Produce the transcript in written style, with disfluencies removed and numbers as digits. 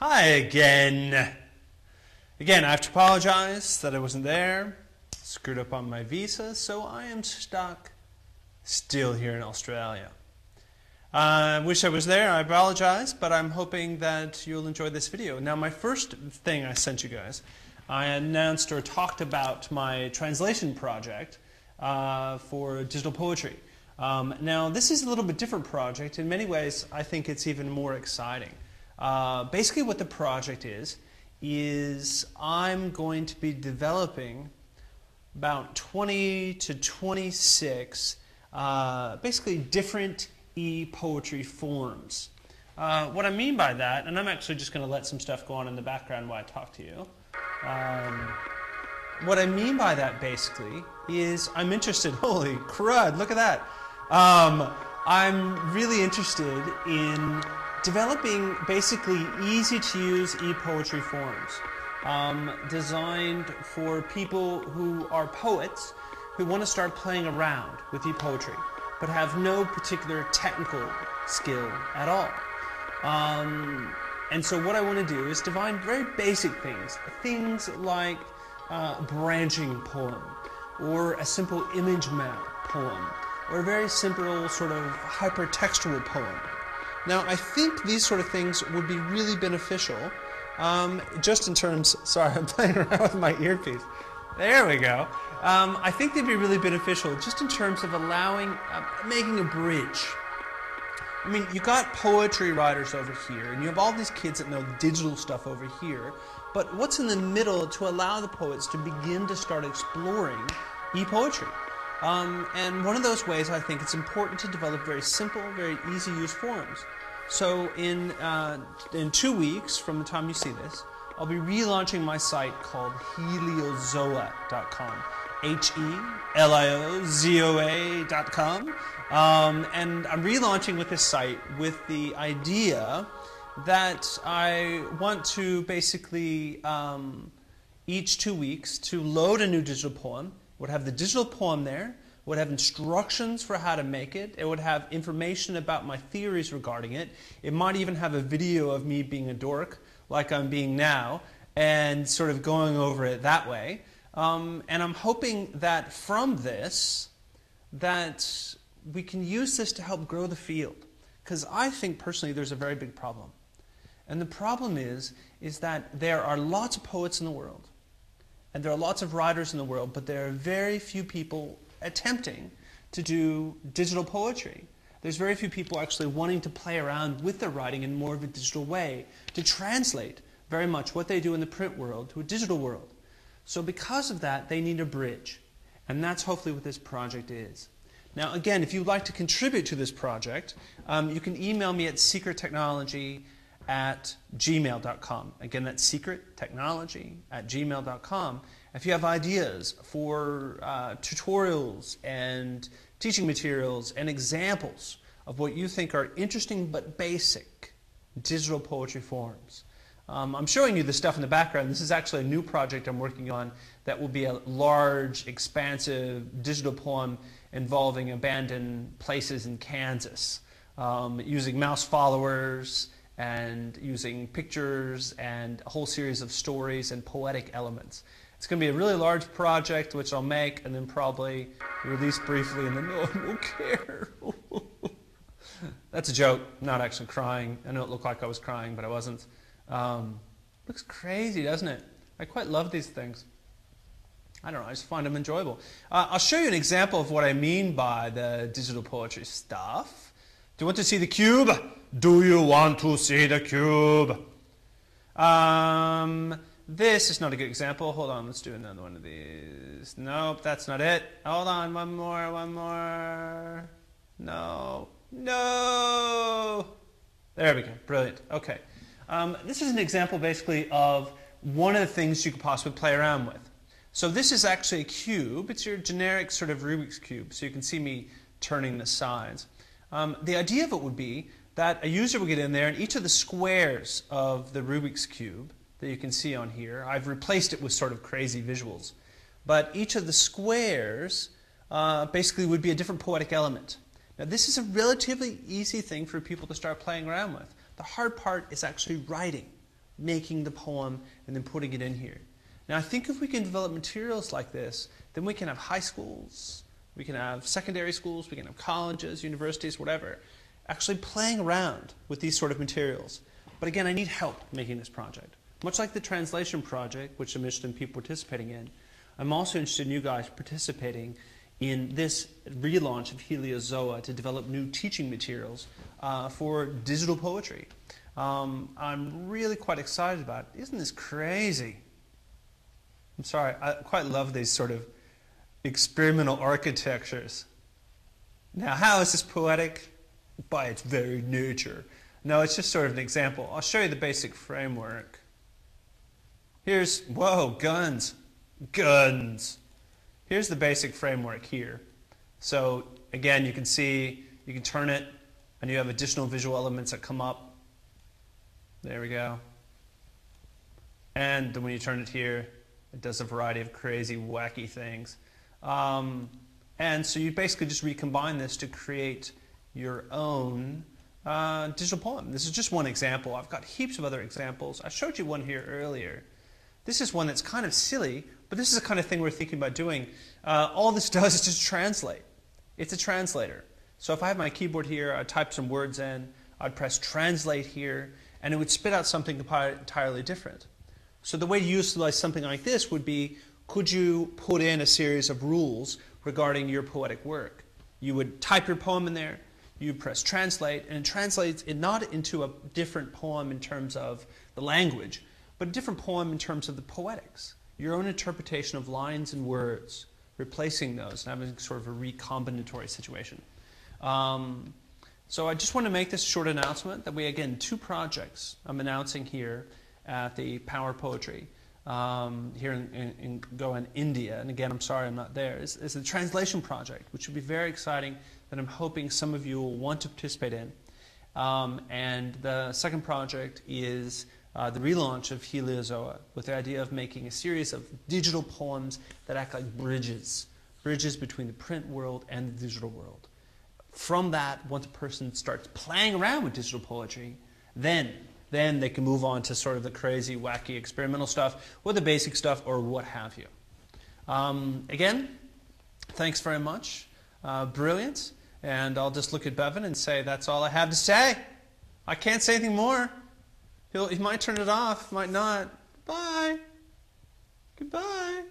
Hi again. Again, I have to apologize that I wasn't there. Screwed up on my visa, so I am stuck still here in Australia. I wish I was there. I apologize, but I'm hoping that you'll enjoy this video. Now, my first thing I sent you guys, I announced or talked about my translation project for digital poetry. Now, this is a little bit different project. In many ways, I think it's even more exciting. Basically, what the project is I'm going to be developing about 20 to 26 basically different e-poetry forms. What I mean by that, and I'm actually just going to let some stuff go on in the background while I talk to you. What I mean by that basically is I'm interested, holy crud, look at that. I'm really interested in developing basically easy to use e-poetry forms designed for people who are poets who want to start playing around with e-poetry but have no particular technical skill at all. And so what I want to do is define very basic things like a branching poem or a simple image map poem or a very simple sort of hypertextual poem. Now, I think these sort of things would be really beneficial, just in terms, sorry, I'm playing around with my earpiece. There we go. I think they'd be really beneficial just in terms of allowing, making a bridge. I mean, you got poetry writers over here, and you have all these kids that know digital stuff over here, but what's in the middle to allow the poets to begin to start exploring e-poetry? And one of those ways, I think it's important to develop very simple, very easy-use forms. So in 2 weeks from the time you see this, I'll be relaunching my site called heliozoa.com. heliozoa.com. And I'm relaunching with this site with the idea that I want to basically, each 2 weeks, to load a new digital poem. It would have the digital poem there. It would have instructions for how to make it. It would have information about my theories regarding it. It might even have a video of me being a dork, like I'm being now, and sort of going over it that way. And I'm hoping that from this, that we can use this to help grow the field. Because I think personally there's a very big problem. And the problem is that there are lots of poets in the world. And there are lots of writers in the world, but there are very few people attempting to do digital poetry. There's very few people actually wanting to play around with their writing in more of a digital way, to translate very much what they do in the print world to a digital world. So because of that, they need a bridge. And that's hopefully what this project is. Now again, if you'd like to contribute to this project, you can email me at secrettechnology@gmail.com. Again, that's secrettechnology@gmail.com. If you have ideas for tutorials and teaching materials and examples of what you think are interesting but basic digital poetry forms. I'm showing you the stuff in the background. This is actually a new project I'm working on that will be a large, expansive digital poem involving abandoned places in Kansas, using mouse followers and using pictures and a whole series of stories and poetic elements. It's going to be a really large project which I'll make and then probably release briefly and then no one will care. That's a joke, not actually crying. I know it looked like I was crying, but I wasn't. Looks crazy, doesn't it? I quite love these things. I don't know, I just find them enjoyable. I'll show you an example of what I mean by the digital poetry stuff. Do you want to see the cube? Do you want to see the cube? This is not a good example. Hold on, let's do another one of these. Nope, that's not it. Hold on, one more. No. There we go, brilliant. Okay. This is an example basically of one of the things you could possibly play around with. So this is actually a cube. It's your generic sort of Rubik's Cube. So you can see me turning the sides. The idea of it would be that a user would get in there and each of the squares of the Rubik's Cube that you can see on here, I've replaced it with sort of crazy visuals, but each of the squares basically would be a different poetic element. Now this is a relatively easy thing for people to start playing around with. The hard part is actually writing making the poem and then putting it in here. Now I think if we can develop materials like this, then we can have high schools, we can have secondary schools, we can have colleges, universities, whatever, actually playing around with these sort of materials. But again, I need help making this project. Much like the translation project, which I'm interested in people participating in, I'm also interested in you guys participating in this relaunch of Heliozoa to develop new teaching materials for digital poetry. I'm really quite excited about it. Isn't this crazy? I'm sorry, I quite love these sort of experimental architectures. Now, how is this poetic? By its very nature. No, it's just sort of an example. I'll show you the basic framework. Here's, whoa, guns. Guns. Here's the basic framework here. So again, you can see, you can turn it, and you have additional visual elements that come up. There we go. And then when you turn it here, it does a variety of crazy, wacky things. And so you basically just recombine this to create your own digital poem. This is just one example. I've got heaps of other examples. I showed you one here earlier. This is one that's kind of silly, but this is the kind of thing we're thinking about doing. All this does is just translate. It's a translator. So if I have my keyboard here, I'd type some words in, I'd press translate here, and it would spit out something entirely different. So the way to utilize something like this would be, could you put in a series of rules regarding your poetic work? You would type your poem in there, you press translate, and it translates it not into a different poem in terms of the language, but a different poem in terms of the poetics. Your own interpretation of lines and words, replacing those and having sort of a recombinatory situation. So I just want to make this short announcement that we, again, 2 projects I'm announcing here at the Power Poetry here in Goa, India. And again, I'm sorry I'm not there. It's the translation project, which would be very exciting, that I'm hoping some of you will want to participate in. And the second project is the relaunch of Heliozoa, with the idea of making a series of digital poems that act like bridges between the print world and the digital world. From that, once a person starts playing around with digital poetry, then they can move on to sort of the crazy, wacky, experimental stuff, or the basic stuff, or what have you. Again, thanks very much. Brilliant. And I'll just look at Bevan and say, that's all I have to say. I can't say anything more. He might turn it off, might not. Bye. Goodbye.